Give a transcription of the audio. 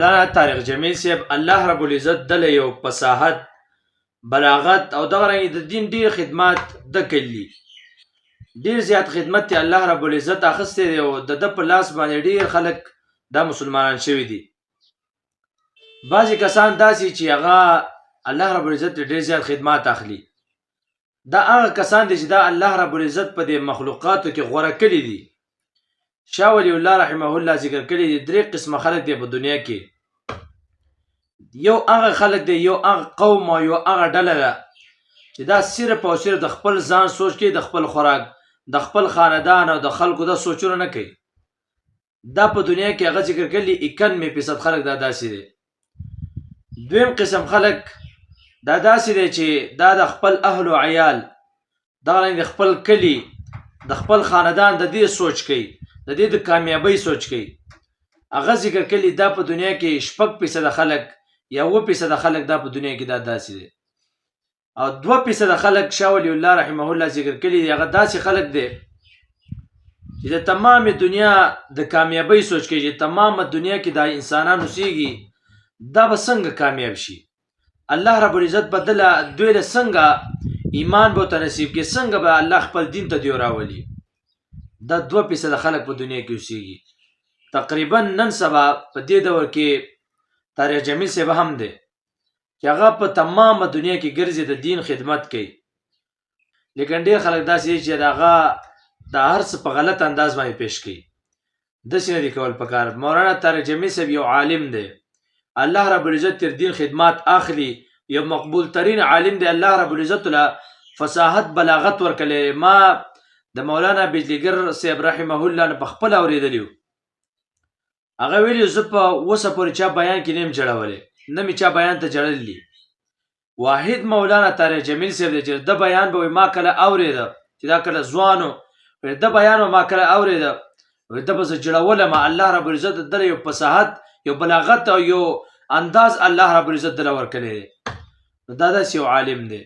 دا طارق جمیل صاحب الله رب العزت دله یو فصاحت بلاغت او دغه رنګ د دین ډیر خدمات د کلی ډیر زیات خدمت ته الله رب العزت اخسته دی او د په لاس باندې ډیر خلک دا مسلمانان شوی دي. بعضی کسان داسي چې هغه الله رب العزت ډیر زیات خدمات اخلي. دا هغه کسان دي چې دا الله رب العزت په دې مخلوقاتو کې غوړه کړی دي. شاه ولی الله رحمه الله ذکر کړی دي درې قسمه خلک دي په دنیا کې. یو هغه خلک دي، یو هغه قوم او یو هغه ډله ده چې دا صرف او صرف د خپل ځان سوچ کوي، د خپل خوراک، د خپل خاندان او د خلکو د سوچونه نه کوي. دا په دنیا کې هغه ذکر کړي 91% خلک دا داسې دي. دویم قسم خلک دا داسې دي چې دا د خپل اهل او عیال، دا د خپل کلی، د خپل خاندان د دې سوچ کوي، د دې د کامیابی سوچ کوي. هغه ذکر کړي دا په دنیا کې 6% خلک یا 9% خلک دا په دنیا کې دا داسې دي. او 2% خلک شاه ولی الله رحمه الله ذکر کړي هغه داسې خلک دي چې د تمام دنیا د کامیابی سوچ کوي، چې تمام دنیا کې دا انسانانو سیږي دا به څنګه کامیاب شي، الله رب العزت بدله دوی له څنګه ایمان به نصیب کې، څنګه به الله خپل دین ته دی راولي. دا 2% خلک په دنیا کې اوسېږي. تقریبا نن سبا په دې دور کې طارق جمیل صاحب هم دی چې هغه په تمامه دنیا کې ګرځي، د دین خدمت کوي. لیکن ډېر خلک داسې چې هغه د هر څه په غلط انداز باندې پیش کوي. داسې نه دي کول پکار. مولانا طارق جمیل صاحب یو عالم دی، الله رب العزت تر دین خدمات اخلي، یو مقبول ترین عالم دی. الله رب العزت له فصاحت بلاغت ورکړي. ما د مولانا بجلیګر صاحب رحمه الله نه په خپل اوریدلیو، هغه ویلي زه په اوسه پورې چا بیان کې نیم جوړولی، نه مې چا بیان ته جړلی. واحد مولانا طارق جمیل صاحب دی چې د بیان به ما کله اوریده، چې دا کله ځوانو د بیان ما کله اوریده، د به زه جوړولم. الله رب العزت دله یو فصاحت، یو بلاغت او یو انداز الله رب العزت دله ورکړی دی. دا داسې یو عالم دی.